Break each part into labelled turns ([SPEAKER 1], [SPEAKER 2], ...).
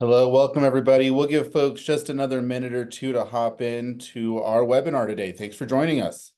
[SPEAKER 1] Hello, welcome everybody. We'll give folks just another minute or two to hop into our webinar today. Thanks for joining us.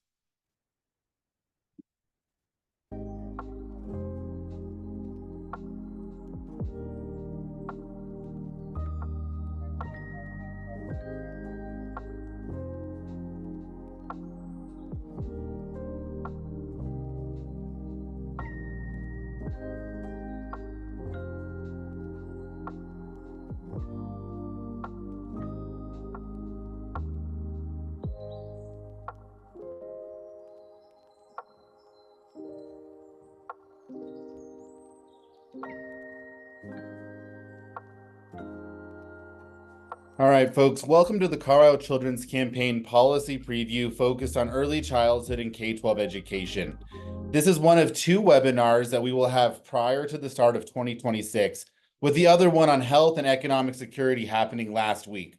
[SPEAKER 1] All right, folks, welcome to the Colorado Children's Campaign Policy Preview focused on early childhood and K-12 education. This is one of two webinars that we will have prior to the start of 2026, with the other one on health and economic security happening last week.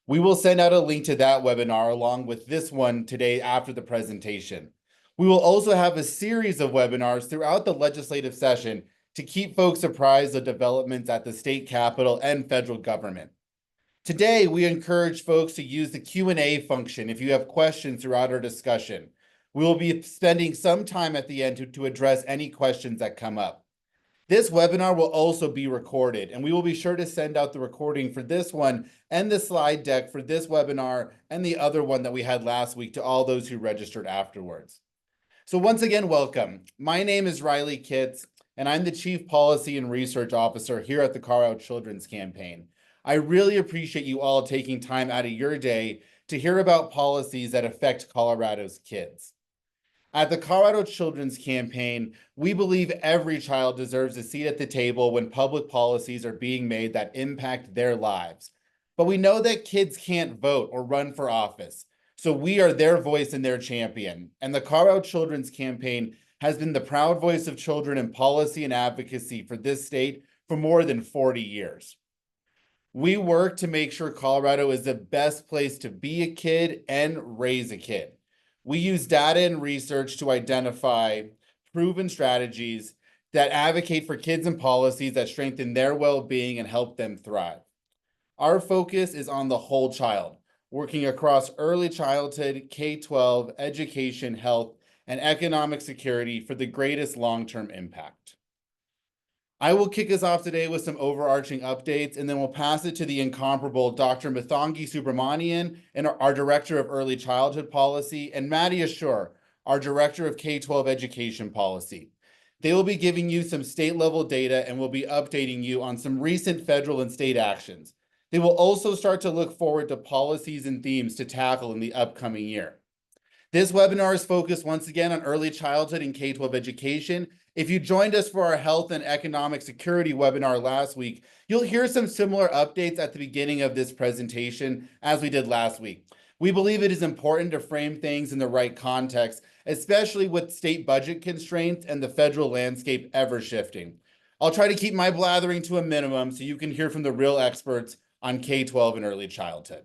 [SPEAKER 1] We will send out a link to that webinar along with this one today after the presentation. We will also have a series of webinars throughout the legislative session to keep folks apprised of developments at the state capitol and federal government. Today, we encourage folks to use the Q&A function if you have questions throughout our discussion. We will be spending some time at the end to address any questions that come up. This webinar will also be recorded, and we will be sure to send out the recording for this one and the slide deck for this webinar and the other one that we had last week to all those who registered afterwards. So once again, welcome. My name is Riley Kitts, and I'm the Chief Policy and Research Officer here at the Colorado Children's Campaign. I really appreciate you all taking time out of your day to hear about policies that affect Colorado's kids. At the Colorado Children's Campaign, we believe every child deserves a seat at the table when public policies are being made that impact their lives. But we know that kids can't vote or run for office, so we are their voice and their champion. And the Colorado Children's Campaign has been the proud voice of children in policy and advocacy for this state for more than 40 years. We work to make sure Colorado is the best place to be a kid and raise a kid. We use data and research to identify proven strategies that advocate for kids and policies that strengthen their well-being and help them thrive. Our focus is on the whole child, working across early childhood, K-12, education, health, and economic security for the greatest long-term impact. I will kick us off today with some overarching updates, and then we'll pass it to the incomparable Dr. Mithangi Subramanian, and our Director of Early Childhood Policy, and Maddie Ashur, our Director of K-12 Education Policy. They will be giving you some state-level data and will be updating you on some recent federal and state actions. They will also start to look forward to policies and themes to tackle in the upcoming year. This webinar is focused once again on early childhood and K-12 education. If you joined us for our health and economic security webinar last week, you'll hear some similar updates at the beginning of this presentation as we did last week. We believe it is important to frame things in the right context, especially with state budget constraints and the federal landscape ever shifting. I'll try to keep my blathering to a minimum so you can hear from the real experts on K-12 and early childhood.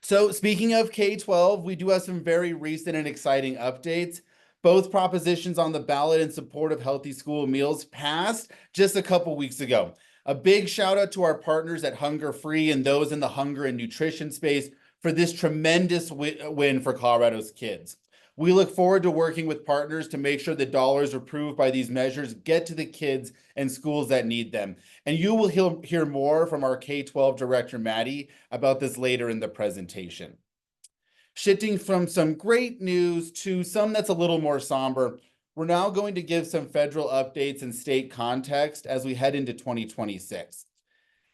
[SPEAKER 1] So speaking of K-12, we do have some very recent and exciting updates. Both propositions on the ballot in support of healthy school meals passed just a couple weeks ago. A big shout out to our partners at Hunger Free and those in the hunger and nutrition space for this tremendous win for Colorado's kids. We look forward to working with partners to make sure the dollars approved by these measures get to the kids and schools that need them. And you will hear more from our K-12 Director, Maddie, about this later in the presentation. Shifting from some great news to some that's a little more somber, we're now going to give some federal updates and state context as we head into 2026.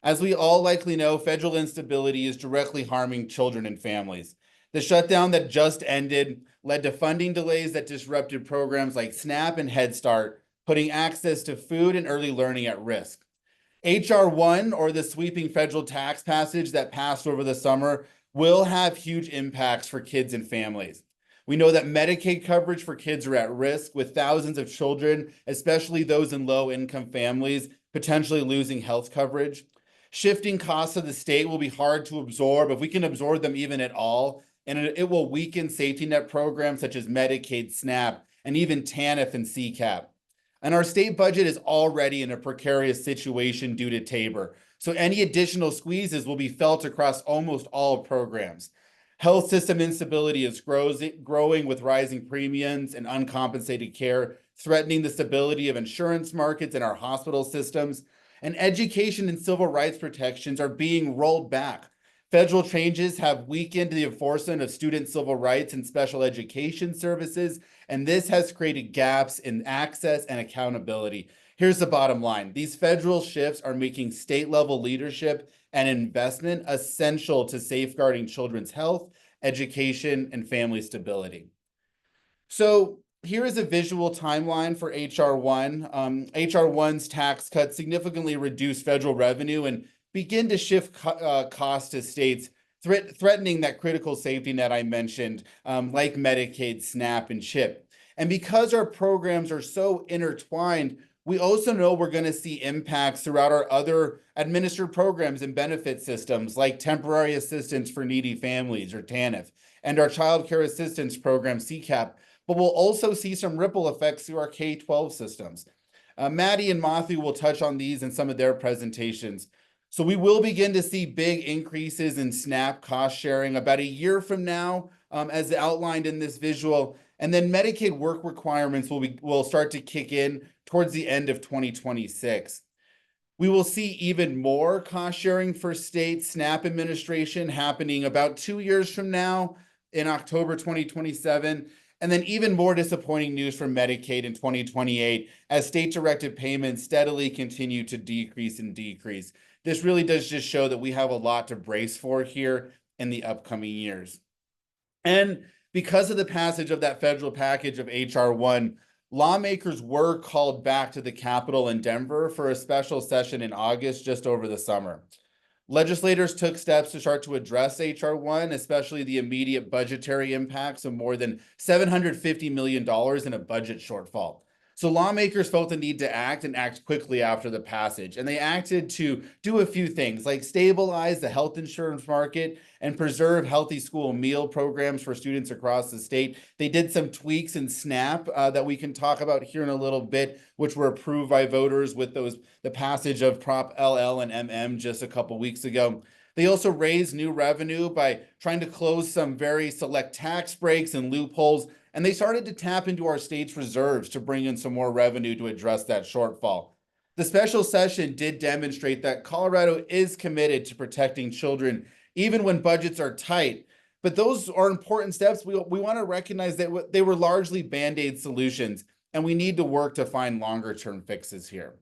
[SPEAKER 1] As we all likely know, federal instability is directly harming children and families. The shutdown that just ended led to funding delays that disrupted programs like SNAP and Head Start, putting access to food and early learning at risk. H.R. 1, or the sweeping federal tax passage that passed over the summer, will have huge impacts for kids and families. We know that Medicaid coverage for kids are at risk, with thousands of children, especially those in low-income families, potentially losing health coverage. Shifting costs of the state will be hard to absorb, if we can absorb them even at all, and it will weaken safety net programs such as Medicaid, SNAP, and even TANF and CCAP. And our state budget is already in a precarious situation due to Tabor, So any additional squeezes will be felt across almost all programs. Health system instability is growing with rising premiums and uncompensated care, threatening the stability of insurance markets and our hospital systems. And education and civil rights protections are being rolled back. Federal changes have weakened the enforcement of student civil rights and special education services, and this has created gaps in access and accountability. Here's the bottom line. These federal shifts are making state-level leadership and investment essential to safeguarding children's health, education, and family stability. So here is a visual timeline for HR 1. HR 1's tax cuts significantly reduce federal revenue and begin to shift costs to states, threatening that critical safety net I mentioned, like Medicaid, SNAP, and CHIP. And because our programs are so intertwined, we also know we're going to see impacts throughout our other administered programs and benefit systems like Temporary Assistance for Needy Families, or TANF, and our Child Care Assistance Program, CCAP, but we'll also see some ripple effects through our K-12 systems. Maddie and Matthew will touch on these in some of their presentations. So we will begin to see big increases in SNAP cost sharing about a year from now, as outlined in this visual. And then Medicaid work requirements will start to kick in towards the end of 2026. We will see even more cost sharing for state SNAP administration happening about 2 years from now in October 2027. And then even more disappointing news from Medicaid in 2028 as state-directed payments steadily continue to decrease and decrease. This really does just show that we have a lot to brace for here in the upcoming years. And because of the passage of that federal package of HR 1, lawmakers were called back to the Capitol in Denver for a special session in August, just over the summer. Legislators took steps to start to address HR 1, especially the immediate budgetary impacts of more than $750 million in a budget shortfall. So lawmakers felt the need to act and act quickly after the passage. And they acted to do a few things like stabilize the health insurance market and preserve healthy school meal programs for students across the state. They did some tweaks in SNAP that we can talk about here in a little bit, which were approved by voters with the passage of Prop LL and MM just a couple weeks ago. They also raised new revenue by trying to close some very select tax breaks and loopholes, and they started to tap into our state's reserves to bring in some more revenue to address that shortfall. The special session did demonstrate that Colorado is committed to protecting children even when budgets are tight, but those are important steps. We want to recognize that they were largely Band-Aid solutions, and we need to work to find longer-term fixes here.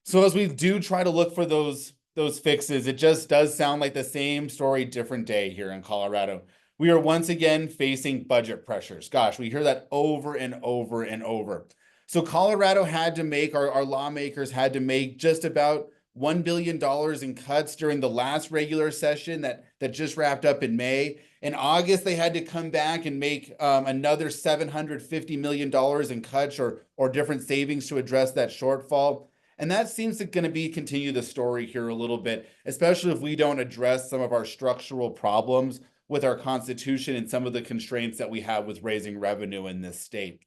[SPEAKER 1] So as we do try to look for those fixes, it just does sound like the same story, different day here in Colorado. We are once again facing budget pressures. Gosh, we hear that over and over and over. So Colorado had to make, our lawmakers had to make just about $1 billion in cuts during the last regular session that just wrapped up in May. In August, they had to come back and make another $750 million in cuts or different savings to address that shortfall. And that seems to continue the story here a little bit, especially if we don't address some of our structural problems with our Constitution and some of the constraints that we have with raising revenue in this state.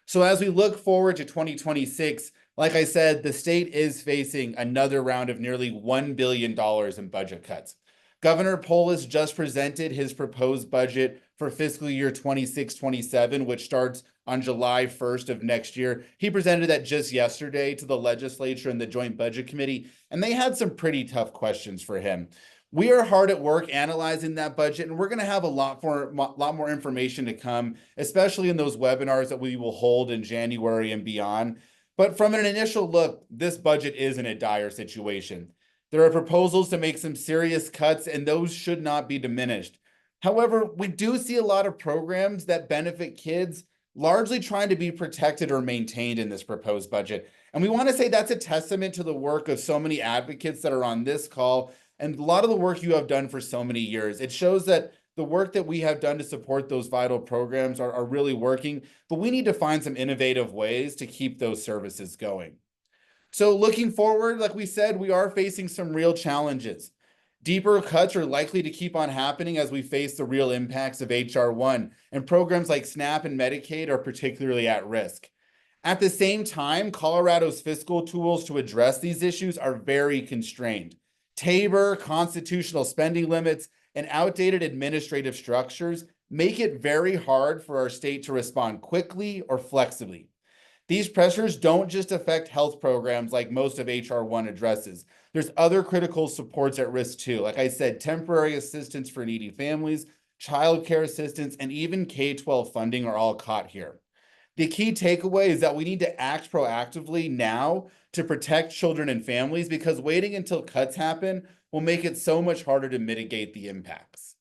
[SPEAKER 1] So as we look forward to 2026, like I said, the state is facing another round of nearly $1 billion in budget cuts. Governor Polis just presented his proposed budget for fiscal year 26-27, which starts on July 1st of next year. He presented that just yesterday to the legislature and the Joint Budget Committee, and they had some pretty tough questions for him. We are hard at work analyzing that budget, and we're going to have a lot more information to come, especially in those webinars that we will hold in January and beyond. But from an initial look, this budget is in a dire situation. There are proposals to make some serious cuts, and those should not be diminished. However, we do see a lot of programs that benefit kids largely trying to be protected or maintained in this proposed budget. And we want to say that's a testament to the work of so many advocates that are on this call and a lot of the work you have done for so many years. It shows that the work that we have done to support those vital programs are really working, but we need to find some innovative ways to keep those services going. So looking forward, like we said, we are facing some real challenges. Deeper cuts are likely to keep on happening as we face the real impacts of HR 1, and programs like SNAP and Medicaid are particularly at risk. At the same time, Colorado's fiscal tools to address these issues are very constrained. Tabor, constitutional spending limits, and outdated administrative structures make it very hard for our state to respond quickly or flexibly. These pressures don't just affect health programs like most of HR 1 addresses. There's other critical supports at risk too. Like I said, temporary assistance for needy families, childcare assistance, and even K-12 funding are all caught here. The key takeaway is that we need to act proactively now to protect children and families, because waiting until cuts happen will make it so much harder to mitigate the impacts.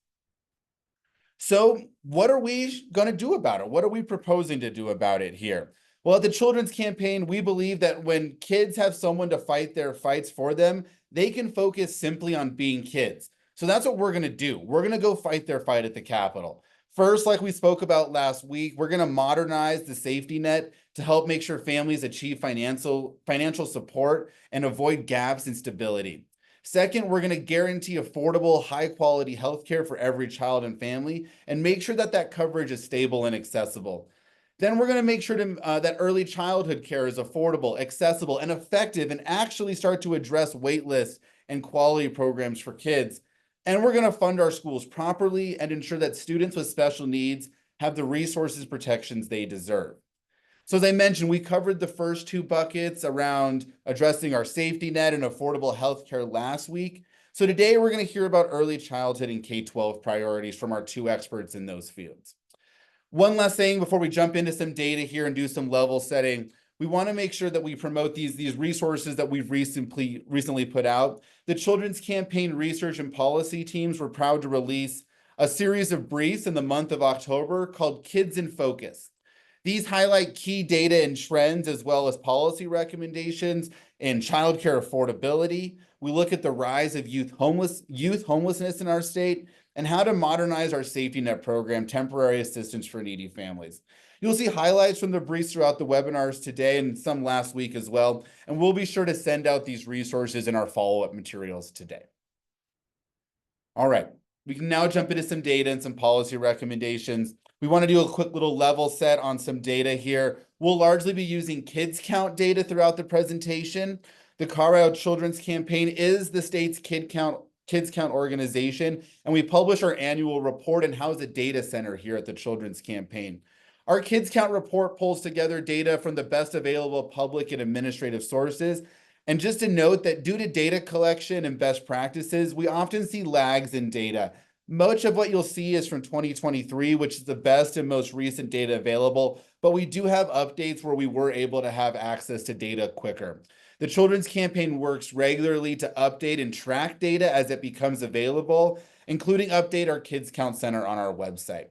[SPEAKER 1] So what are we going to do about it? What are we proposing to do about it here? Well, at the Children's Campaign, we believe that when kids have someone to fight their fights for them, they can focus simply on being kids. So that's what we're going to do. We're going to go fight their fight at the Capitol. First, like we spoke about last week, we're going to modernize the safety net to help make sure families achieve financial support and avoid gaps in stability. Second, we're going to guarantee affordable, high-quality healthcare for every child and family and make sure that that coverage is stable and accessible. Then we're going to make sure that early childhood care is affordable, accessible, and effective, and actually start to address wait lists and quality programs for kids. And we're going to fund our schools properly and ensure that students with special needs have the resources, protections they deserve. So as I mentioned, we covered the first two buckets around addressing our safety net and affordable healthcare last week. So today we're going to hear about early childhood and K-12 priorities from our two experts in those fields. One last thing before we jump into some data here and do some level setting, we want to make sure that we promote these resources that we've recently put out. The Children's Campaign research and policy teams were proud to release a series of briefs in the month of October called Kids in Focus. These highlight key data and trends as well as policy recommendations in childcare affordability. We look at the rise of youth homelessness in our state and how to modernize our safety net program, temporary assistance for needy families. You'll see highlights from the briefs throughout the webinars today and some last week as well. And we'll be sure to send out these resources in our follow-up materials today. All right, we can now jump into some data and some policy recommendations. We want to do a quick little level set on some data here. We'll largely be using kids count data throughout the presentation. The Colorado Children's Campaign is the state's kids count organization, and we publish our annual report and house a data center here at the Children's Campaign. Our kids count report pulls together data from the best available public and administrative sources. And just to note that due to data collection and best practices, we often see lags in data. Much of what you'll see is from 2023, which is the best and most recent data available, but we do have updates where we were able to have access to data quicker. The Children's Campaign works regularly to update and track data as it becomes available, including update our Kids Count Center on our website.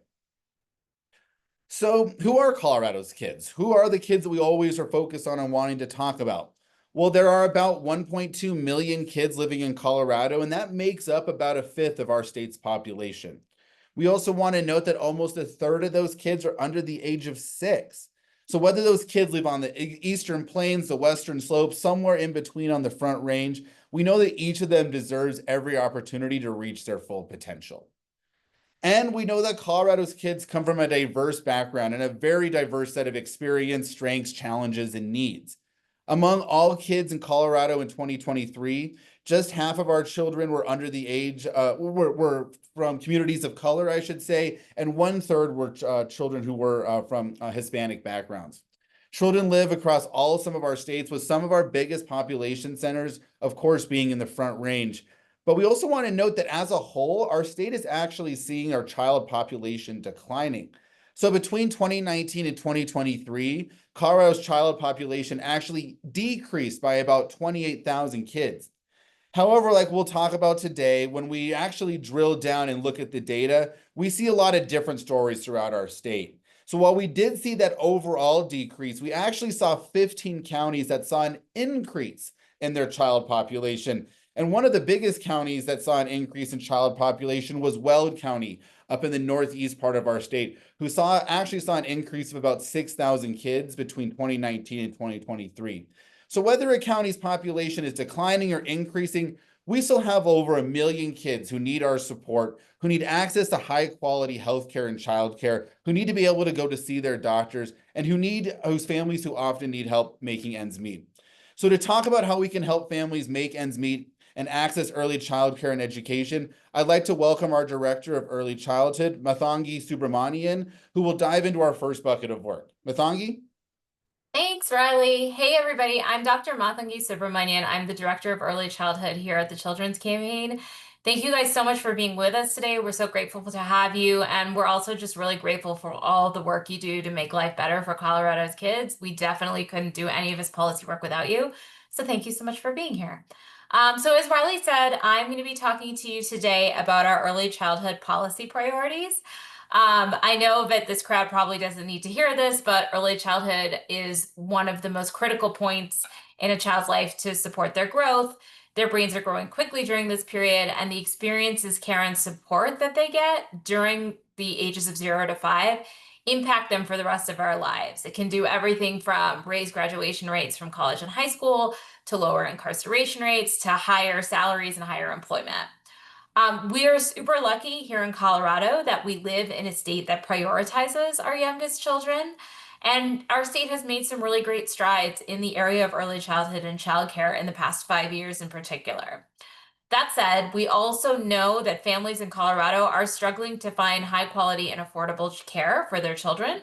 [SPEAKER 1] So who are Colorado's kids? Who are the kids that we always are focused on and wanting to talk about? Well, there are about 1.2 million kids living in Colorado, and that makes up about a fifth of our state's population. We also want to note that almost a third of those kids are under the age of 6. So whether those kids live on the Eastern Plains, the Western Slopes, somewhere in between on the Front Range, we know that each of them deserves every opportunity to reach their full potential. And we know that Colorado's kids come from a diverse background and a very diverse set of experience, strengths, challenges, and needs. Among all kids in Colorado in 2023, just half of our children were under the age, were from communities of color, I should say, and 1/3 were children who were from Hispanic backgrounds. Children live across some of our states, with some of our biggest population centers, of course, being in the Front Range. But we also want to note that as a whole, our state is actually seeing our child population declining. So between 2019 and 2023, Colorado's child population actually decreased by about 28,000 kids. However, like we'll talk about today, when we actually drill down and look at the data, we see a lot of different stories throughout our state. So while we did see that overall decrease, we actually saw 15 counties that saw an increase in their child population. And one of the biggest counties that saw an increase in child population was Weld County, up in the northeast part of our state, who actually saw an increase of about 6,000 kids between 2019 and 2023. So whether a county's population is declining or increasing, we still have over 1 million kids who need our support, who need access to high quality healthcare and childcare, who need to be able to go to see their doctors, and whose families who often need help making ends meet. So to talk about how we can help families make ends meet and access early childcare and education, I'd like to welcome our Director of Early Childhood, Mathangi Subramanian, who will dive into our first bucket of work. Mathangi?
[SPEAKER 2] Thanks, Riley. Hey, everybody. I'm Dr. Mathangi Subramanian. I'm the Director of Early Childhood here at the Children's Campaign. Thank you guys so much for being with us today. We're so grateful to have you, and we're also just really grateful for all the work you do to make life better for Colorado's kids. We definitely couldn't do any of this policy work without you, so thank you so much for being here. So as Riley said, I'm going to be talking to you today about our early childhood policy priorities. I know that this crowd probably doesn't need to hear this, but early childhood is one of the most critical points in a child's life to support their growth. Their brains are growing quickly during this period, and the experiences, care, and support that they get during the ages of 0 to 5 impact them for the rest of our lives. It can do everything from raise graduation rates from college and high school to lower incarceration rates to higher salaries and higher employment. We are super lucky here in Colorado that we live in a state that prioritizes our youngest children. And our state has made some really great strides in the area of early childhood and childcare in the past 5 years in particular. That said, we also know that families in Colorado are struggling to find high quality and affordable care for their children.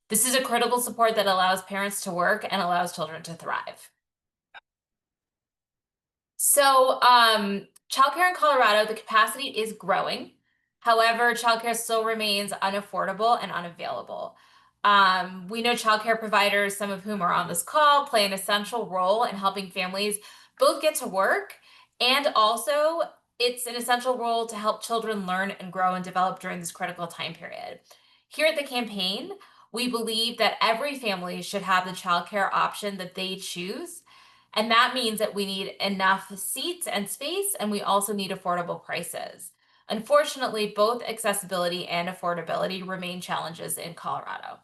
[SPEAKER 2] This is a critical support that allows parents to work and allows children to thrive. So, childcare in Colorado, the capacity is growing. However, childcare still remains unaffordable and unavailable. We know childcare providers, some of whom are on this call, play an essential role in helping families both get to work and also it's an essential role to help children learn and grow and develop during this critical time period. Here at the campaign, we believe that every family should have the childcare option that they choose, and that means that we need enough seats and space, and we also need affordable prices. Unfortunately, both accessibility and affordability remain challenges in Colorado.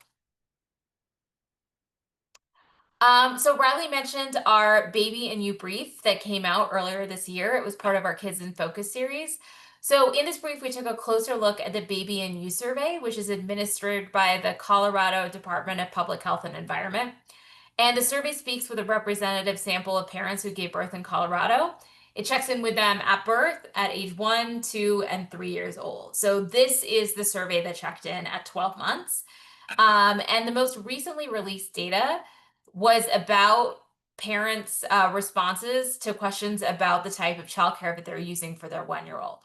[SPEAKER 2] So Riley mentioned our Baby and You brief that came out earlier this year. It was part of our Kids in Focus series. So in this brief, we took a closer look at the Baby and You survey, which is administered by the Colorado Department of Public Health and Environment. And the survey speaks with a representative sample of parents who gave birth in Colorado. It checks in with them at birth at age 1, 2, and 3 years old. So this is the survey that checked in at 12 months. And the most recently released data was about parents' responses to questions about the type of childcare that they're using for their 1-year-old.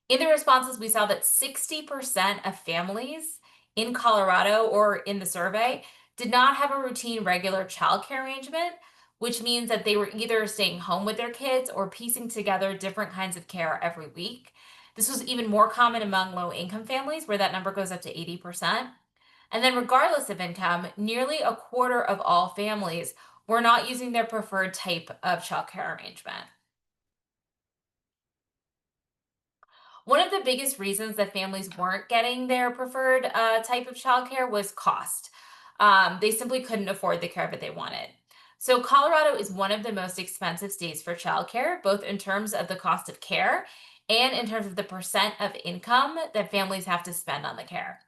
[SPEAKER 2] In the responses, we saw that 60% of families in Colorado or in the survey did not have a routine regular childcare arrangement, which means that they were either staying home with their kids or piecing together different kinds of care every week. This was even more common among low income families, where that number goes up to 80%. And then, regardless of income, nearly a quarter of all families were not using their preferred type of childcare arrangement. One of the biggest reasons that families weren't getting their preferred type of childcare was cost. They simply couldn't afford the care that they wanted. So, Colorado is one of the most expensive states for childcare, both in terms of the cost of care and in terms of the percent of income that families have to spend on the care.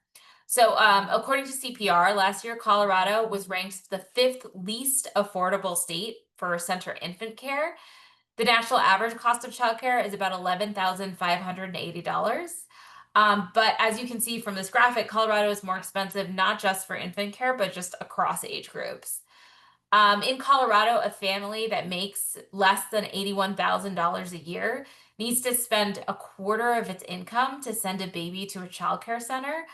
[SPEAKER 2] So, according to CPR, last year, Colorado was ranked the fifth least affordable state for center infant care. The national average cost of childcare is about $11,580. But as you can see from this graphic, Colorado is more expensive, not just for infant care, but just across age groups. In Colorado, a family that makes less than $81,000 a year needs to spend a quarter of its income to send a baby to a childcare center.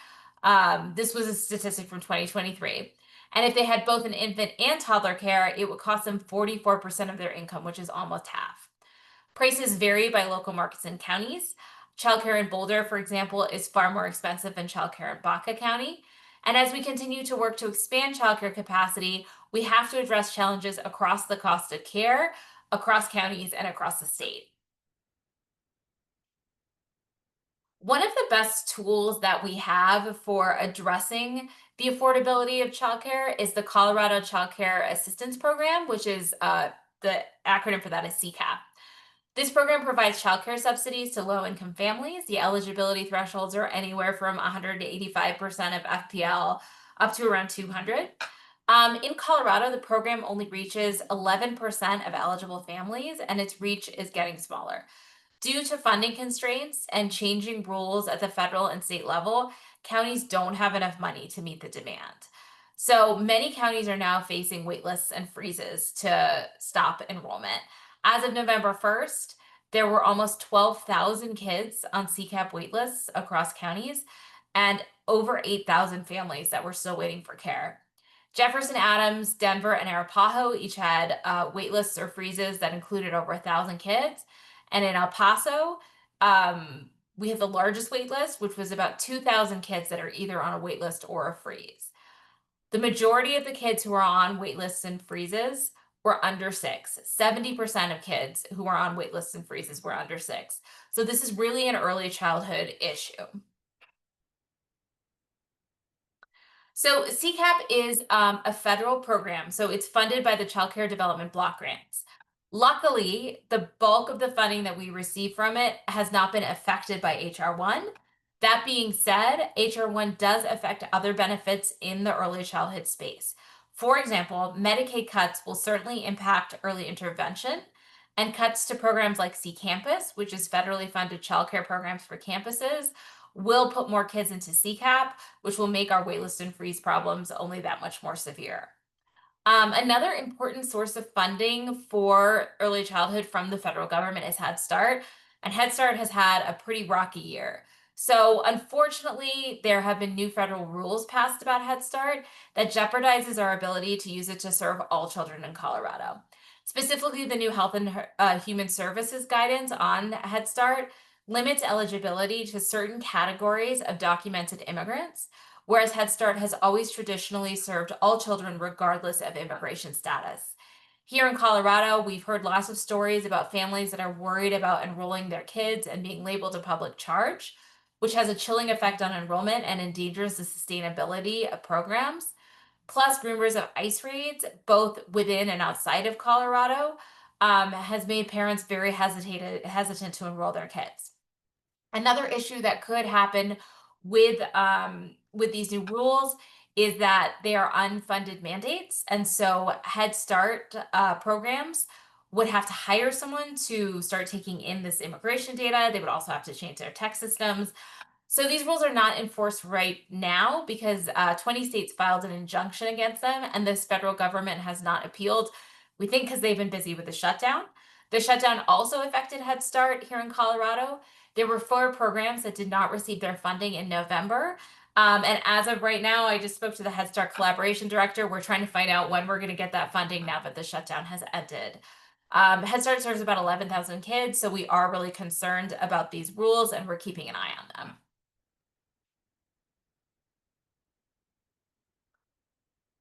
[SPEAKER 2] This was a statistic from 2023. And if they had both an infant and toddler care, it would cost them 44% of their income, which is almost half. Prices vary by local markets and counties. Childcare in Boulder, for example, is far more expensive than childcare in Baca County. And as we continue to work to expand childcare capacity, we have to address challenges across the cost of care, across counties, and across the state. One of the best tools that we have for addressing the affordability of childcare is the Colorado Child Care Assistance Program, which is the acronym for that is CCAP. This program provides childcare subsidies to low-income families. The eligibility thresholds are anywhere from 100 to 85% of FPL, up to around 200. In Colorado, the program only reaches 11% of eligible families, and its reach is getting smaller. Due to funding constraints and changing rules at the federal and state level, counties don't have enough money to meet the demand. So many counties are now facing waitlists and freezes to stop enrollment. As of November 1st, there were almost 12,000 kids on CCAP waitlists across counties and over 8,000 families that were still waiting for care. Jefferson, Adams, Denver, and Arapahoe each had waitlists or freezes that included over 1,000 kids. And in El Paso, we have the largest wait list, which was about 2,000 kids that are either on a wait list or a freeze. The majority of the kids who are on wait lists and freezes were under 6. 70% of kids who are on wait lists and freezes were under 6. So this is really an early childhood issue. So CCAP is a federal program, so it's funded by the Child Care Development Block Grants. Luckily, the bulk of the funding that we receive from it has not been affected by HR 1. That being said, HR 1 does affect other benefits in the early childhood space. For example, Medicaid cuts will certainly impact early intervention, and cuts to programs like C Campus, which is federally funded childcare programs for campuses, will put more kids into CCAP, which will make our waitlist and freeze problems only that much more severe. Another important source of funding for early childhood from the federal government is Head Start, and Head Start has had a pretty rocky year. So unfortunately, there have been new federal rules passed about Head Start that jeopardizes our ability to use it to serve all children in Colorado. Specifically, the new Health and Human Services guidance on Head Start limits eligibility to certain categories of documented immigrants, whereas Head Start has always traditionally served all children regardless of immigration status. Here in Colorado, we've heard lots of stories about families that are worried about enrolling their kids and being labeled a public charge, which has a chilling effect on enrollment and endangers the sustainability of programs. Plus, rumors of ICE raids, both within and outside of Colorado, has made parents very hesitant to enroll their kids. Another issue that could happen with these new rules is that they are unfunded mandates, and so Head Start programs would have to hire someone to start taking in this immigration data. They would also have to change their tech systems. So these rules are not enforced right now because 20 states filed an injunction against them, and this federal government has not appealed. We think because they've been busy with the shutdown. The shutdown also affected Head Start here in Colorado. There were 4 programs that did not receive their funding in November. And as of right now, I just spoke to the Head Start collaboration director. We're trying to find out when we're going to get that funding now that the shutdown has ended. Head Start serves about 11,000 kids, so we are really concerned about these rules and we're keeping an eye on them.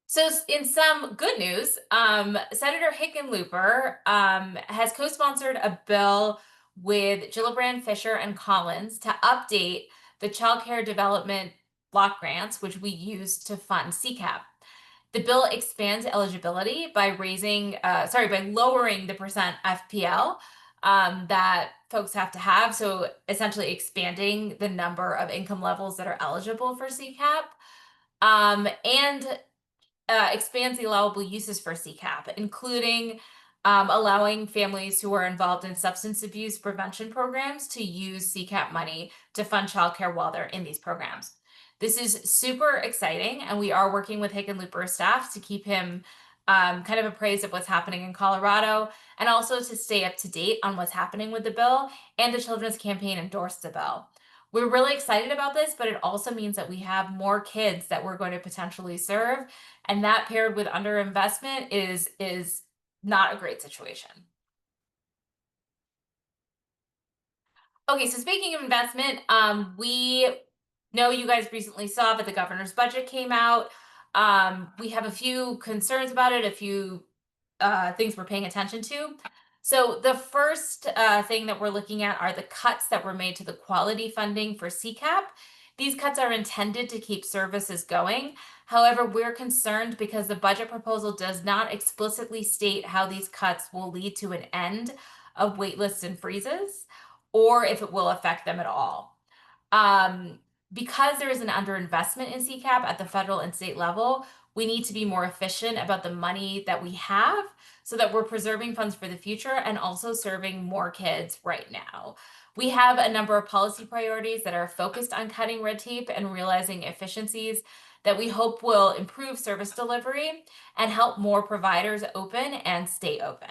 [SPEAKER 2] So in some good news, Senator Hickenlooper has co-sponsored a bill with Gillibrand, Fisher, and Collins to update the Child Care Development Block Grants, which we use to fund CCAP. The bill expands eligibility by lowering the percent FPL that folks have to have. So essentially expanding the number of income levels that are eligible for CCAP. And expands the allowable uses for CCAP, including allowing families who are involved in substance abuse prevention programs to use CCAP money to fund childcare while they're in these programs. This is super exciting, and we are working with Hickenlooper staff to keep him kind of appraised of what's happening in Colorado, and also to stay up to date on what's happening with the bill, and the Children's Campaign endorsed the bill. We're really excited about this, but it also means that we have more kids that we're going to potentially serve, and that paired with underinvestment is not a great situation. Okay, so speaking of investment, we know you guys recently saw that the governor's budget came out. We have a few concerns about it, a few things we're paying attention to. So the first thing that we're looking at are the cuts that were made to the quality funding for CCAP. These cuts are intended to keep services going. However, we're concerned because the budget proposal does not explicitly state how these cuts will lead to an end of waitlists and freezes, or if it will affect them at all. Because there is an underinvestment in CCAP at the federal and state level, we need to be more efficient about the money that we have so that we're preserving funds for the future and also serving more kids right now. We have a number of policy priorities that are focused on cutting red tape and realizing efficiencies that we hope will improve service delivery and help more providers open and stay open.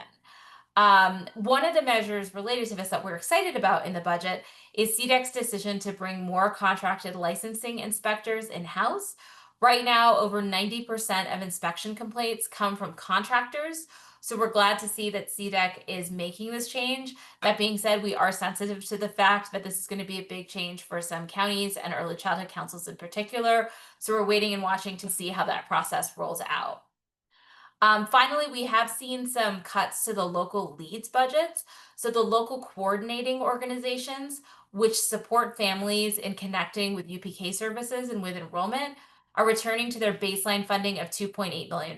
[SPEAKER 2] One of the measures related to this that we're excited about in the budget is CDEC's decision to bring more contracted licensing inspectors in-house. Right now, over 90% of inspection complaints come from contractors. So we're glad to see that CDEC is making this change. That being said, we are sensitive to the fact that this is going to be a big change for some counties and early childhood councils in particular. So we're waiting and watching to see how that process rolls out. Finally, we have seen some cuts to the local leads budgets. So the local coordinating organizations, which support families in connecting with UPK services and with enrollment, are returning to their baseline funding of $2.8 million.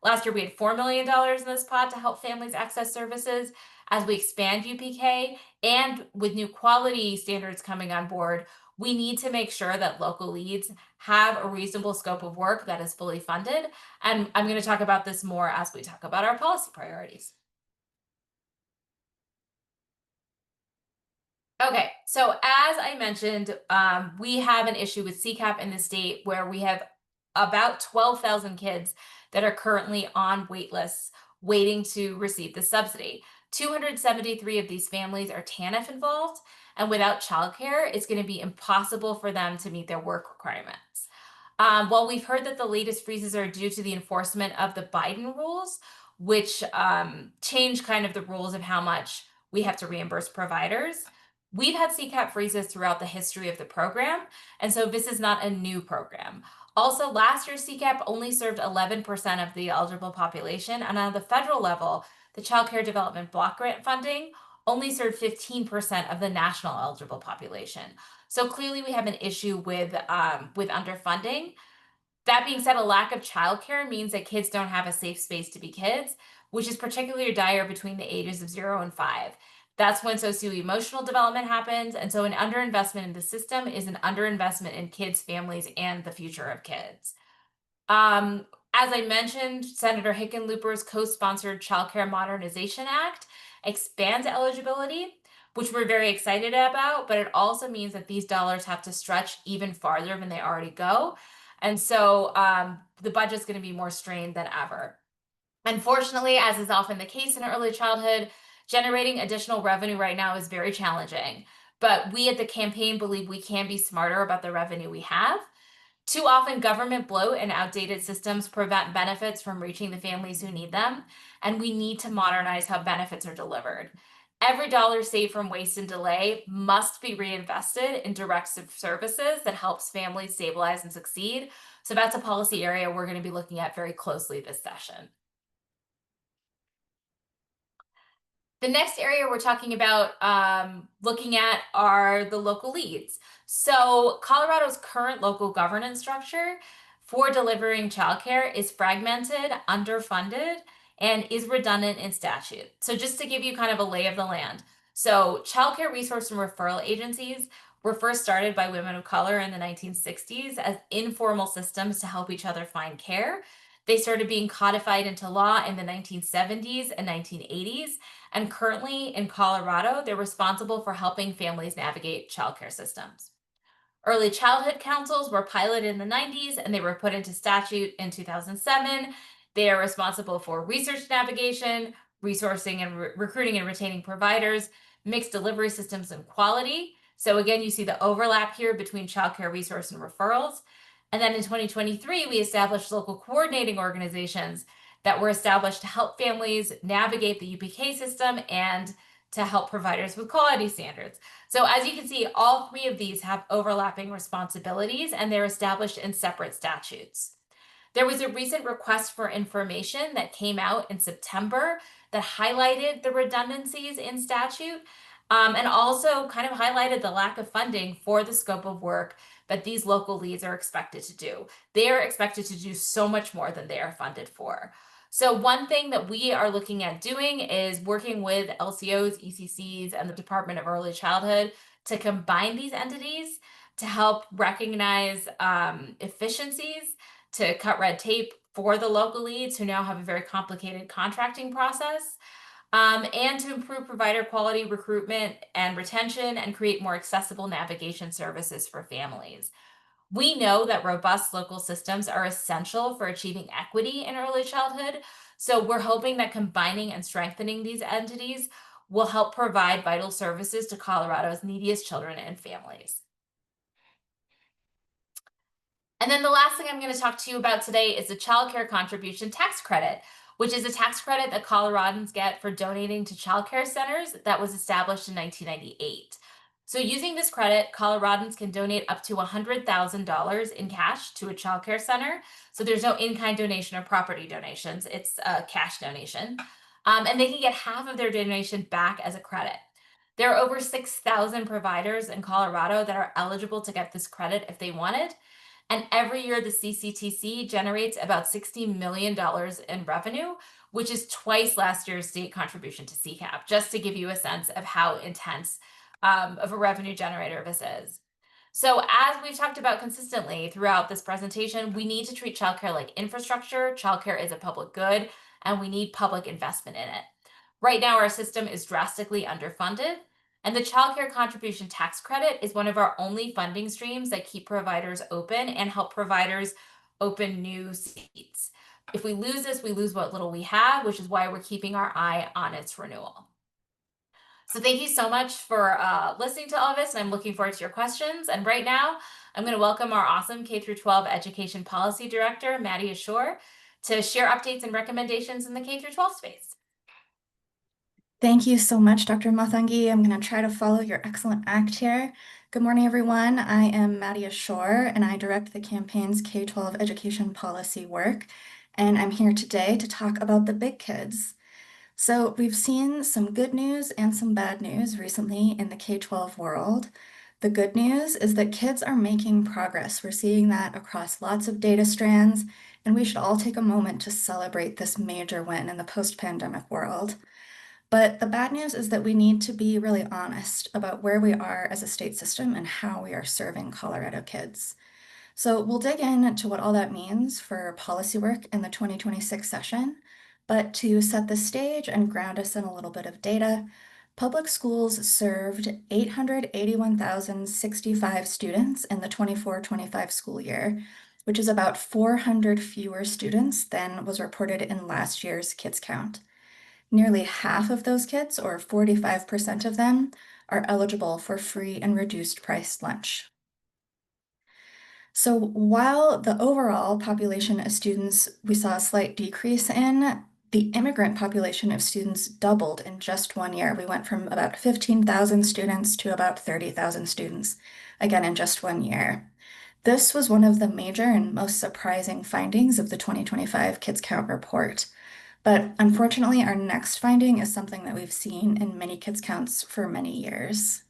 [SPEAKER 2] Last year, we had $4 million in this pot to help families access services. As we expand UPK and with new quality standards coming on board, we need to make sure that local leads have a reasonable scope of work that is fully funded. And I'm going to talk about this more as we talk about our policy priorities. Okay, so as I mentioned, we have an issue with CCAP in the state where we have about 12,000 kids that are currently on wait lists waiting to receive the subsidy. 273 of these families are TANF involved, and without childcare, it's going to be impossible for them to meet their work requirements. While we've heard that the latest freezes are due to the enforcement of the Biden rules, which change kind of the rules of how much we have to reimburse providers, we've had CCAP freezes throughout the history of the program, and so this is not a new program. Also, last year's CCAP only served 11% of the eligible population, and on the federal level, the Child Care Development Block Grant funding only served 15% of the national eligible population. So clearly, we have an issue with underfunding. That being said, a lack of childcare means that kids don't have a safe space to be kids, which is particularly dire between the ages of 0 and 5. That's when socio-emotional development happens. And so an underinvestment in the system is an underinvestment in kids, families, and the future of kids. As I mentioned, Senator Hickenlooper's co-sponsored Child Care Modernization Act expands eligibility, which we're very excited about, but it also means that these dollars have to stretch even farther than they already go. And so the budget's going to be more strained than ever. Unfortunately, as is often the case in early childhood, generating additional revenue right now is very challenging. But we at the campaign believe we can be smarter about the revenue we have. Too often, government bloat and outdated systems prevent benefits from reaching the families who need them, and we need to modernize how benefits are delivered. Every dollar saved from waste and delay must be reinvested in direct services that helps families stabilize and succeed. So that's a policy area we're going to be looking at very closely this session. The next area we're talking about looking at are the local leads. So Colorado's current local governance structure for delivering childcare is fragmented, underfunded, and is redundant in statute. So just to give you kind of a lay of the land. So childcare resource and referral agencies were first started by women of color in the 1960s as informal systems to help each other find care. They started being codified into law in the 1970s and 1980s. And currently in Colorado, they're responsible for helping families navigate childcare systems. Early childhood councils were piloted in the 90s and they were put into statute in 2007. They are responsible for research navigation, resourcing and recruiting and retaining providers, mixed delivery systems, and quality. So again, you see the overlap here between childcare resource and referrals. And then in 2023, we established local coordinating organizations that were established to help families navigate the UPK system and to help providers with quality standards. So as you can see, all three of these have overlapping responsibilities and they're established in separate statutes. There was a recent request for information that came out in September that highlighted the redundancies in statute and also kind of highlighted the lack of funding for the scope of work that these local leads are expected to do. They are expected to do so much more than they are funded for. So one thing that we are looking at doing is working with LCOs, ECCs, and the Department of Early Childhood to combine these entities to help recognize efficiencies, to cut red tape for the local leads who now have a very complicated contracting process, and to improve provider quality, recruitment, and retention, and create more accessible navigation services for families. We know that robust local systems are essential for achieving equity in early childhood. So we're hoping that combining and strengthening these entities will help provide vital services to Colorado's neediest children and families. And then the last thing I'm going to talk to you about today is the Child Care Contribution Tax Credit, which is a tax credit that Coloradans get for donating to child care centers that was established in 1998. So using this credit, Coloradans can donate up to $100,000 in cash to a child care center. So there's no in-kind donation or property donations, it's a cash donation. And they can get half of their donation back as a credit. There are over 6,000 providers in Colorado that are eligible to get this credit if they want it. And every year, the CCTC generates about $60 million in revenue, which is twice last year's state contribution to CCAP, just to give you a sense of how intense of a revenue generator this is. So as we've talked about consistently throughout this presentation, we need to treat childcare like infrastructure. Childcare is a public good, and we need public investment in it. Right now, our system is drastically underfunded, and the Child Care Contribution Tax Credit is one of our only funding streams that keep providers open and help providers open new seats. If we lose this, we lose what little we have, which is why we're keeping our eye on its renewal. So thank you so much for listening to all of this, and I'm looking forward to your questions. And right now, I'm going to welcome our awesome K-12 Education Policy Director, Maddie Ashore, to share updates and recommendations in the K-12 space.
[SPEAKER 3] Thank you so much, Dr. Mathangi. I'm going to try to follow your excellent act here. Good morning, everyone. I am Maddie Ashore, and I direct the campaign's K-12 education policy work. And I'm here today to talk about the big kids. So we've seen some good news and some bad news recently in the K-12 world. The good news is that kids are making progress. We're seeing that across lots of data strands, and we should all take a moment to celebrate this major win in the post-pandemic world. But the bad news is that we need to be really honest about where we are as a state system and how we are serving Colorado kids. So we'll dig into what all that means for policy work in the 2026 session. But to set the stage and ground us in a little bit of data, public schools served 881,065 students in the 24-25 school year, which is about 400 fewer students than was reported in last year's kids count. Nearly half of those kids, or 45% of them, are eligible for free and reduced price lunch. So while the overall population of students we saw a slight decrease in, the immigrant population of students doubled in just 1 year. We went from about 15,000 students to about 30,000 students, again in just 1 year. This was one of the major and most surprising findings of the 2025 Kids Count report. But unfortunately, our next finding is something that we've seen in many kids counts for many years.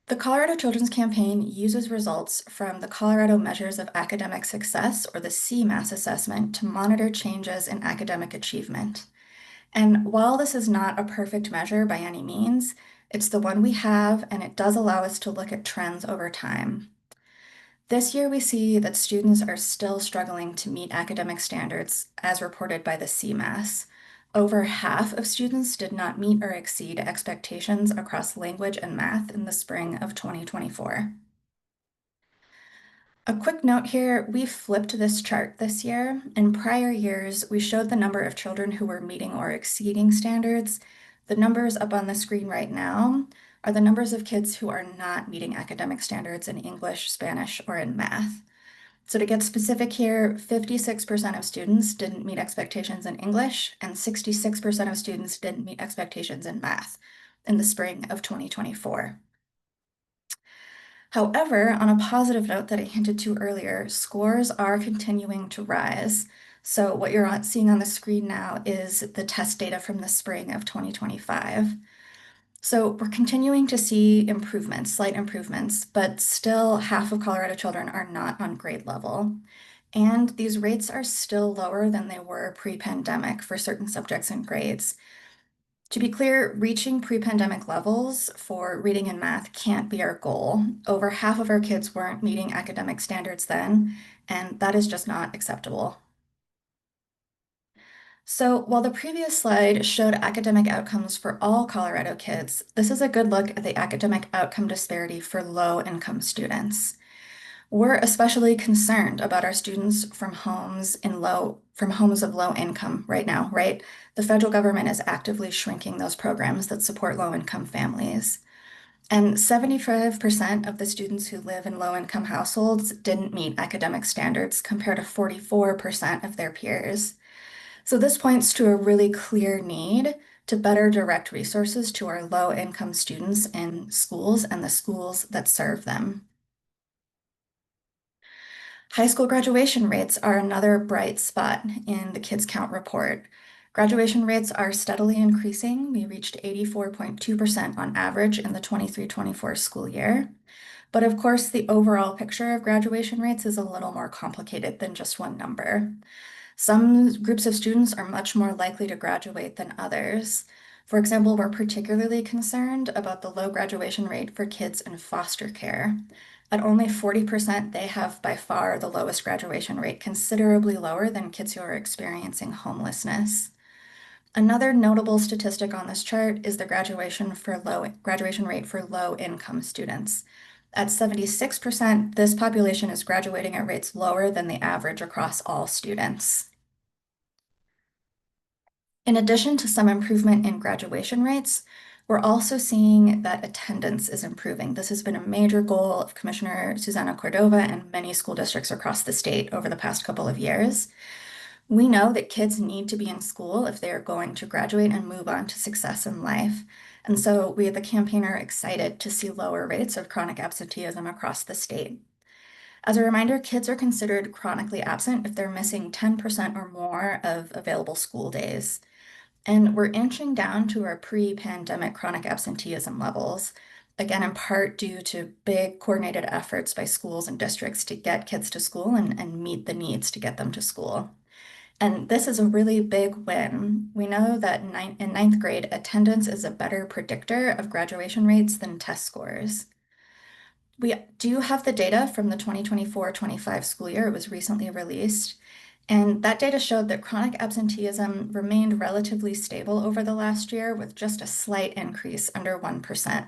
[SPEAKER 3] The Colorado Children's Campaign uses results from the Colorado Measures of Academic Success, or the CMAS assessment, to monitor changes in academic achievement. And while this is not a perfect measure by any means, it's the one we have, and it does allow us to look at trends over time. This year, we see that students are still struggling to meet academic standards as reported by the CMAS. Over half of students did not meet or exceed expectations across language and math in the spring of 2024. A quick note here, we flipped this chart this year. In prior years, we showed the number of children who were meeting or exceeding standards. The numbers up on the screen right now are the numbers of kids who are not meeting academic standards in English, Spanish, or in math. So to get specific here, 56% of students didn't meet expectations in English, and 66% of students didn't meet expectations in math in the spring of 2024. However, on a positive note that I hinted to earlier, scores are continuing to rise. So what you're seeing on the screen now is the test data from the spring of 2025. So we're continuing to see improvements, slight improvements, but still half of Colorado children are not on grade level. And these rates are still lower than they were pre-pandemic for certain subjects and grades. To be clear, reaching pre-pandemic levels for reading and math can't be our goal. Over half of our kids weren't meeting academic standards then, and that is just not acceptable. So while the previous slide showed academic outcomes for all Colorado kids, this is a good look at the academic outcome disparity for low-income students. We're especially concerned about our students from homes of low income right now, right? The federal government is actively shrinking those programs that support low income families. And 75% of the students who live in low income households didn't meet academic standards compared to 44% of their peers. So this points to a really clear need to better direct resources to our low income students in schools and the schools that serve them. High school graduation rates are another bright spot in the Kids Count report. Graduation rates are steadily increasing. We reached 84.2% on average in the 23-24 school year. But of course, the overall picture of graduation rates is a little more complicated than just one number. Some groups of students are much more likely to graduate than others. For example, we're particularly concerned about the low graduation rate for kids in foster care. At only 40%, they have by far the lowest graduation rate, considerably lower than kids who are experiencing homelessness. Another notable statistic on this chart is the graduation rate for low income students. At 76%, this population is graduating at rates lower than the average across all students. In addition to some improvement in graduation rates, we're also seeing that attendance is improving. This has been a major goal of Commissioner Susana Cordova and many school districts across the state over the past couple of years. We know that kids need to be in school if they are going to graduate and move on to success in life. And so we at the campaign are excited to see lower rates of chronic absenteeism across the state. As a reminder, kids are considered chronically absent if they're missing 10% or more of available school days. And we're inching down to our pre-pandemic chronic absenteeism levels, again, in part due to big coordinated efforts by schools and districts to get kids to school and meet the needs to get them to school. And this is a really big win. We know that in ninth grade, attendance is a better predictor of graduation rates than test scores. We do have the data from the 2024-25 school year. It was recently released. And that data showed that chronic absenteeism remained relatively stable over the last year with just a slight increase under 1%.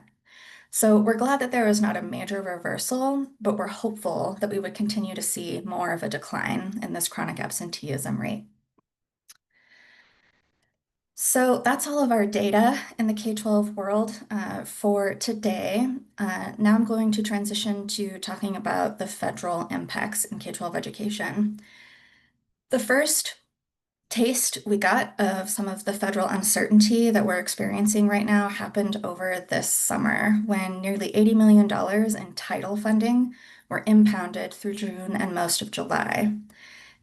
[SPEAKER 3] So we're glad that there was not a major reversal, but we're hopeful that we would continue to see more of a decline in this chronic absenteeism rate. So that's all of our data in the K-12 world for today. Now I'm going to transition to talking about the federal impacts in K-12 education. The first taste we got of some of the federal uncertainty that we're experiencing right now happened over this summer when nearly $80 million in title funding were impounded through June and most of July.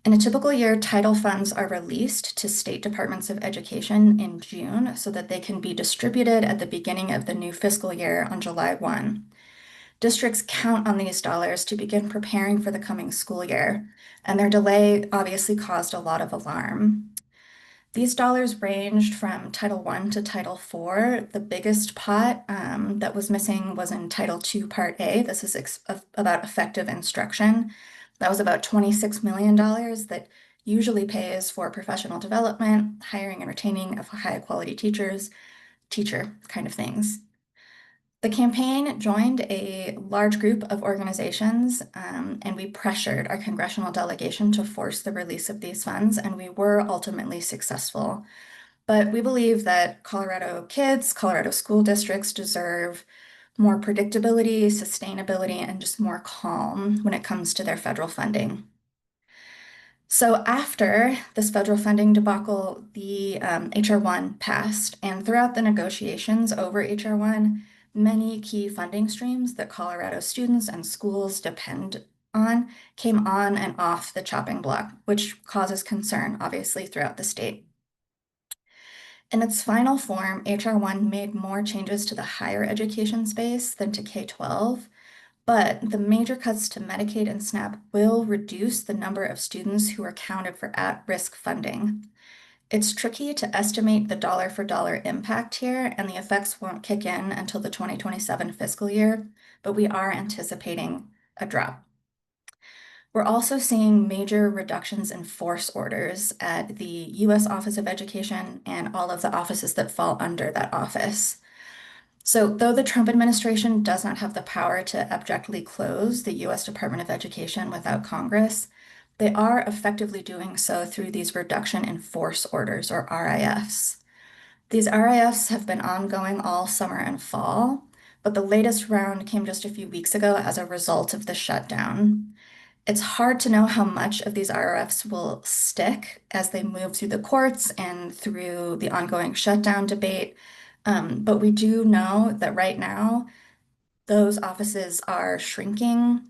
[SPEAKER 3] In a typical year, title funds are released to state departments of education in June so that they can be distributed at the beginning of the new fiscal year on July 1. Districts count on these dollars to begin preparing for the coming school year, and their delay obviously caused a lot of alarm. These dollars ranged from Title I to Title IV. The biggest pot that was missing was in Title II, Part A. This is about effective instruction. That was about $26 million that usually pays for professional development, hiring and retaining of high quality teachers, teacher kind of things. The campaign joined a large group of organizations, and we pressured our congressional delegation to force the release of these funds, and we were ultimately successful. But we believe that Colorado kids, Colorado school districts deserve more predictability, sustainability, and just more calm when it comes to their federal funding. So after this federal funding debacle, the HR 1 passed, and throughout the negotiations over HR 1, many key funding streams that Colorado students and schools depend on came on and off the chopping block, which causes concern, obviously, throughout the state. In its final form, HR 1 made more changes to the higher education space than to K-12, but the major cuts to Medicaid and SNAP will reduce the number of students who are counted for at-risk funding. It's tricky to estimate the dollar for dollar impact here, and the effects won't kick in until the 2027 fiscal year, but we are anticipating a drop. We're also seeing major reductions in force orders at the US Office of Education and all of the offices that fall under that office. So, though the Trump administration does not have the power to abjectly close the US Department of Education without Congress, they are effectively doing so through these reduction in force orders, or RIFs. These RIFs have been ongoing all summer and fall, but the latest round came just a few weeks ago as a result of the shutdown. It's hard to know how much of these RFs will stick as they move through the courts and through the ongoing shutdown debate. But we do know that right now, those offices are shrinking.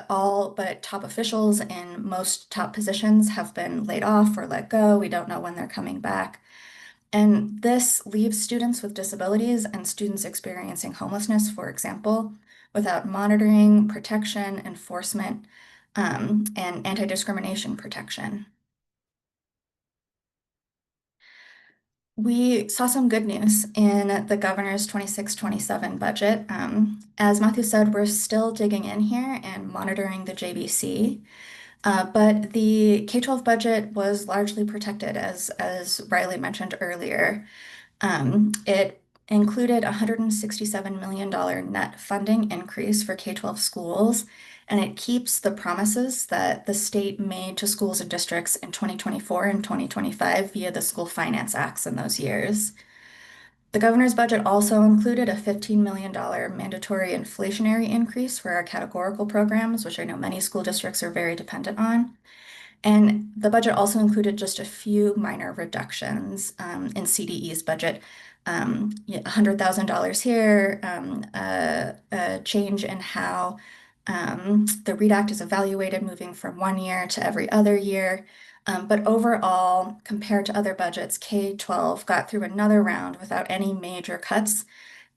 [SPEAKER 3] All but top officials in most top positions have been laid off or let go. We don't know when they're coming back. And this leaves students with disabilities and students experiencing homelessness, for example, without monitoring, protection, enforcement, and anti-discrimination protection. We saw some good news in the governor's 26-27 budget. As Matthew said, we're still digging in here and monitoring the JBC. But the K-12 budget was largely protected, as Riley mentioned earlier. It included a $167 million net funding increase for K-12 schools, and it keeps the promises that the state made to schools and districts in 2024 and 2025 via the school finance acts in those years. The governor's budget also included a $15 million mandatory inflationary increase for our categorical programs, which I know many school districts are very dependent on. And the budget also included just a few minor reductions in CDE's budget. $100,000 here, a change in how the READ Act is evaluated, moving from 1 year to every other year. But overall, compared to other budgets, K-12 got through another round without any major cuts.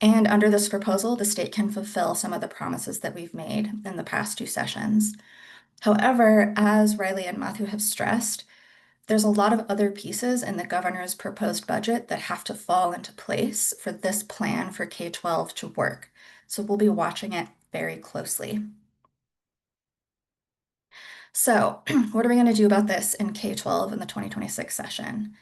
[SPEAKER 3] And under this proposal, the state can fulfill some of the promises that we've made in the past two sessions. However, as Riley and Matthew have stressed, there's a lot of other pieces in the governor's proposed budget that have to fall into place for this plan for K-12 to work. So we'll be watching it very closely. So what are we going to do about this in K-12 in the 2026 session?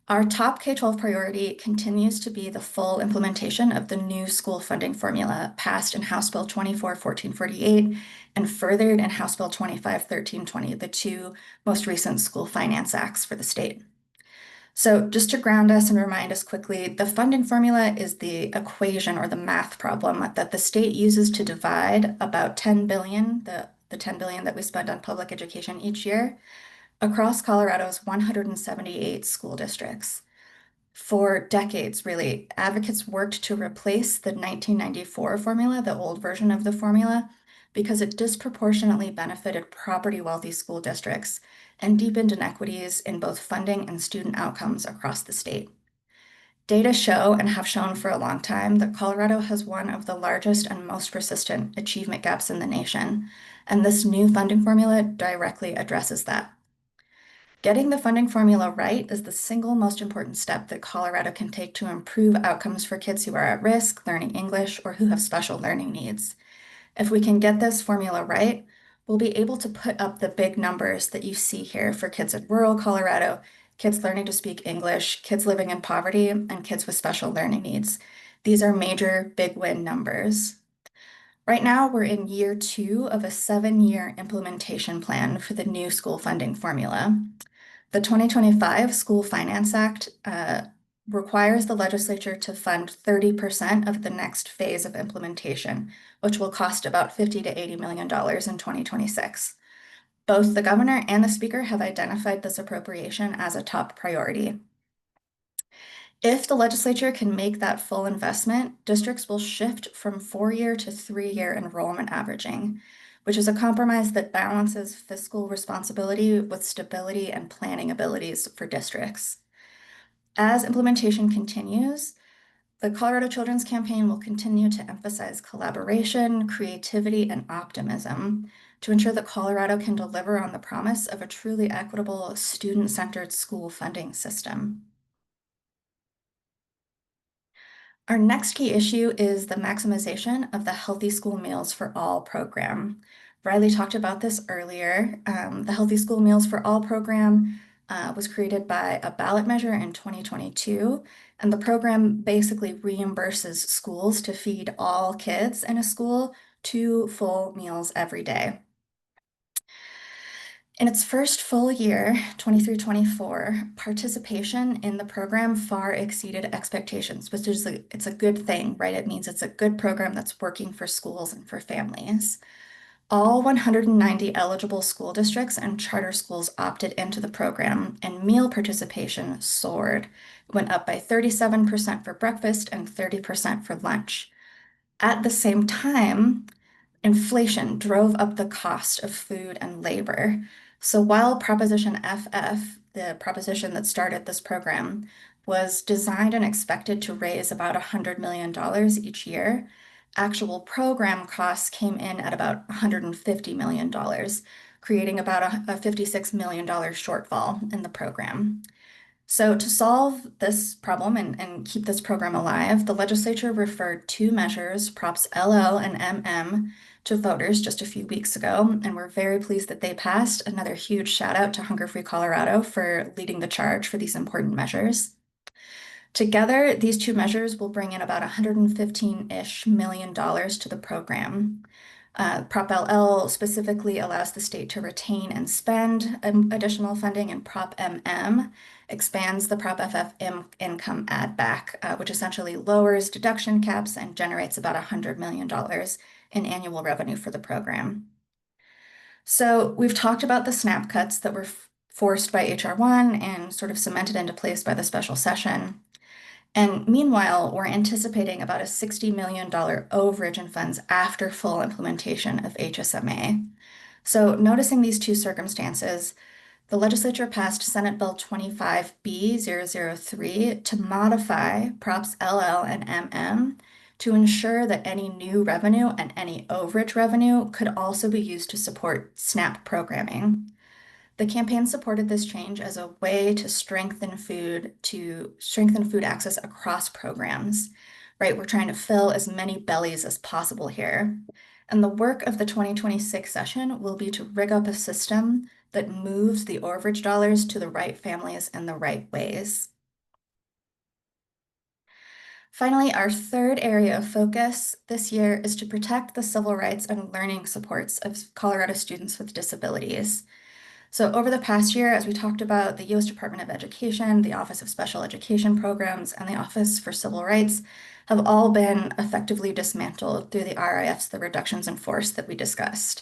[SPEAKER 3] Our top K-12 priority continues to be the full implementation of the new school funding formula passed in House Bill 24-1448 and furthered in House Bill 25-1320, the two most recent school finance acts for the state. So just to ground us and remind us quickly, the funding formula is the equation or the math problem that the state uses to divide about 10 billion, the 10 billion that we spend on public education each year, across Colorado's 178 school districts. For decades, really, advocates worked to replace the 1994 formula, the old version of the formula, because it disproportionately benefited property-wealthy school districts and deepened inequities in both funding and student outcomes across the state. Data show and have shown for a long time that Colorado has one of the largest and most persistent achievement gaps in the nation, and this new funding formula directly addresses that. Getting the funding formula right is the single most important step that Colorado can take to improve outcomes for kids who are at risk learning English or who have special learning needs. If we can get this formula right, we'll be able to put up the big numbers that you see here for kids in rural Colorado, kids learning to speak English, kids living in poverty, and kids with special learning needs. These are major big win numbers. Right now, we're in year 2 of a 7-year implementation plan for the new school funding formula. The 2025 School Finance Act requires the legislature to fund 30% of the next phase of implementation, which will cost about $50 to $80 million in 2026. Both the governor and the speaker have identified this appropriation as a top priority. If the legislature can make that full investment, districts will shift from 4-year to 3-year enrollment averaging, which is a compromise that balances fiscal responsibility with stability and planning abilities for districts. As implementation continues, the Colorado Children's Campaign will continue to emphasize collaboration, creativity, and optimism to ensure that Colorado can deliver on the promise of a truly equitable, student-centered school funding system. Our next key issue is the maximization of the Healthy School Meals for All program. Riley talked about this earlier. The Healthy School Meals for All program was created by a ballot measure in 2022, and the program basically reimburses schools to feed all kids in a school 2 full meals every day. In its first full year, 23-24, participation in the program far exceeded expectations, which is it's a good thing, right? It means it's a good program that's working for schools and for families. All 190 eligible school districts and charter schools opted into the program, and meal participation soared. It went up by 37% for breakfast and 30% for lunch. At the same time, inflation drove up the cost of food and labor. So while Proposition FF, the proposition that started this program, was designed and expected to raise about $100 million each year, actual program costs came in at about $150 million, creating about a $56 million shortfall in the program. So to solve this problem and keep this program alive, the legislature referred 2 measures, Props LL and MM, to voters just a few weeks ago, and we're very pleased that they passed. Another huge shout out to Hunger Free Colorado for leading the charge for these important measures. Together, these 2 measures will bring in about $115-ish million to the program. Prop LL specifically allows the state to retain and spend additional funding, and Prop MM expands the Prop FF income add back, which essentially lowers deduction caps and generates about $100 million in annual revenue for the program. So we've talked about the SNAP cuts that were forced by HR 1 and sort of cemented into place by the special session. And meanwhile, we're anticipating about a $60 million overage in funds after full implementation of HSMA. So noticing these 2 circumstances, the legislature passed Senate Bill 25B-003 to modify Props LL and MM to ensure that any new revenue and any overage revenue could also be used to support SNAP programming. The campaign supported this change as a way to strengthen food access across programs, right? We're trying to fill as many bellies as possible here. And the work of the 2026 session will be to rig up a system that moves the overage dollars to the right families in the right ways. Finally, our third area of focus this year is to protect the civil rights and learning supports of Colorado students with disabilities. So over the past year, as we talked about, the U.S. Department of Education, the Office of Special Education Programs, and the Office for Civil Rights have all been effectively dismantled through the RIFs, the reductions in force that we discussed.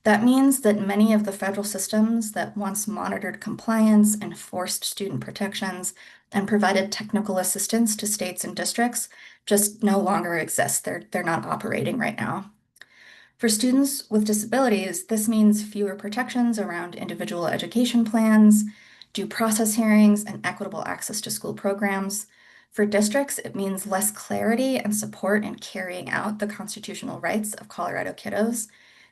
[SPEAKER 3] That means that many of the federal systems that once monitored compliance, enforced student protections, and provided technical assistance to states and districts just no longer exist. They're not operating right now. For students with disabilities, this means fewer protections around individual education plans, due process hearings, and equitable access to school programs. For districts, it means less clarity and support in carrying out the constitutional rights of Colorado kiddos.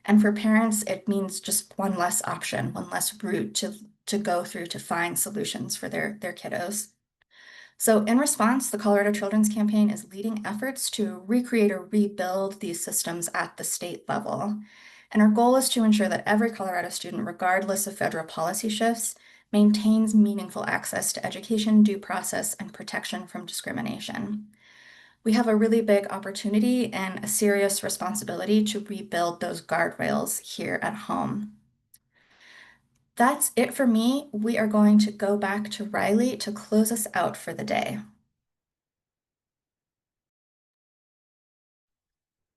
[SPEAKER 3] And for parents, it means just one less option, one less route to go through to find solutions for their kiddos. So in response, the Colorado Children's Campaign is leading efforts to recreate or rebuild these systems at the state level. And our goal is to ensure that every Colorado student, regardless of federal policy shifts, maintains meaningful access to education, due process, and protection from discrimination. We have a really big opportunity and a serious responsibility to rebuild those guardrails here at home. That's it for me. We are going to go back to Riley to close us out for the day.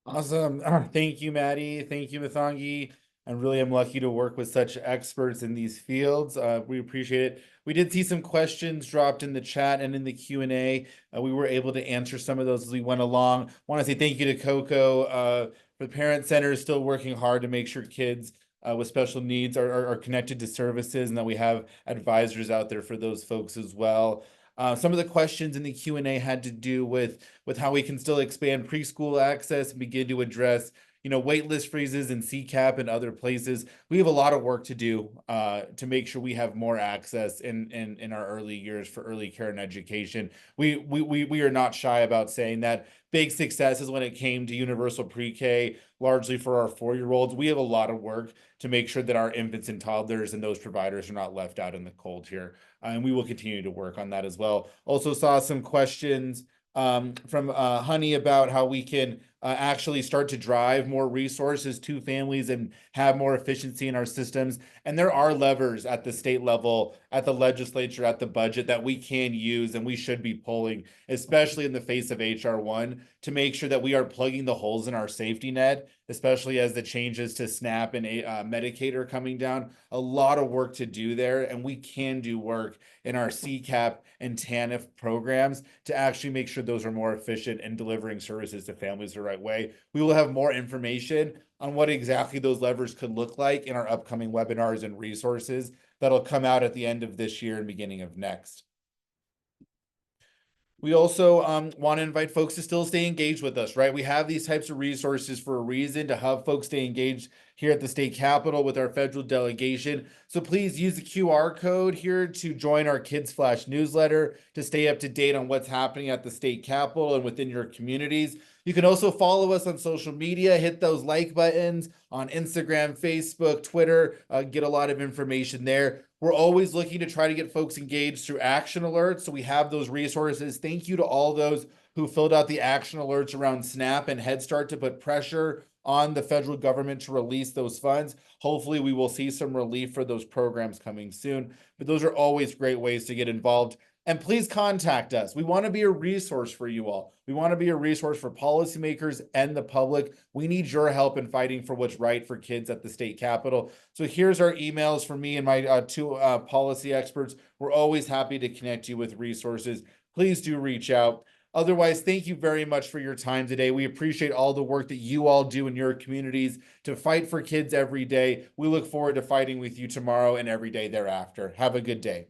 [SPEAKER 1] Awesome. Thank you, Maddie. Thank you, Mithangi. I really am lucky to work with such experts in these fields. We appreciate it. We did see some questions dropped in the chat and in the Q&A. We were able to answer some of those as we went along. Want to say thank you to Coco. The Parent Center is still working hard to make sure kids with special needs are connected to services, and that we have advisors out there for those folks as well. Some of the questions in the Q&A had to do with how we can still expand preschool access and begin to address wait list freezes and CCAP and other places. We have a lot of work to do to make sure we have more access in our early years for early care and education. We are not shy about saying that. Big successes when it came to universal pre-K, largely for our 4-year-olds. We have a lot of work to make sure that our infants and toddlers and those providers are not left out in the cold here. And we will continue to work on that as well. Also saw some questions from Honey about how we can actually start to drive more resources to families and have more efficiency in our systems. And there are levers at the state level, at the legislature, at the budget that we can use and we should be pulling, especially in the face of HR1, to make sure that we are plugging the holes in our safety net, especially as the changes to SNAP and Medicaid are coming down. A lot of work to do there, and we can do work in our CCAP and TANF programs to actually make sure those are more efficient in delivering services to families the right way. We will have more information on what exactly those levers could look like in our upcoming webinars and resources that'll come out at the end of this year and beginning of next. We also want to invite folks to still stay engaged with us, right? We have these types of resources for a reason, to have folks stay engaged here at the state capitol with our federal delegation. So please use the QR code here to join our Kids Flash newsletter to stay up to date on what's happening at the state capitol and within your communities. You can also follow us on social media, hit those like buttons on Instagram, Facebook, Twitter, get a lot of information there. We're always looking to try to get folks engaged through action alerts. So we have those resources. Thank you to all those who filled out the action alerts around SNAP and Head Start to put pressure on the federal government to release those funds. Hopefully we will see some relief for those programs coming soon, but those are always great ways to get involved. And please contact us. We want to be a resource for you all. We want to be a resource for policymakers and the public. We need your help in fighting for what's right for kids at the state capitol. So here's our emails from me and my two policy experts. We're always happy to connect you with resources. Please do reach out. Otherwise, thank you very much for your time today. We appreciate all the work that you all do in your communities to fight for kids every day. We look forward to fighting with you tomorrow and every day thereafter. Have a good day.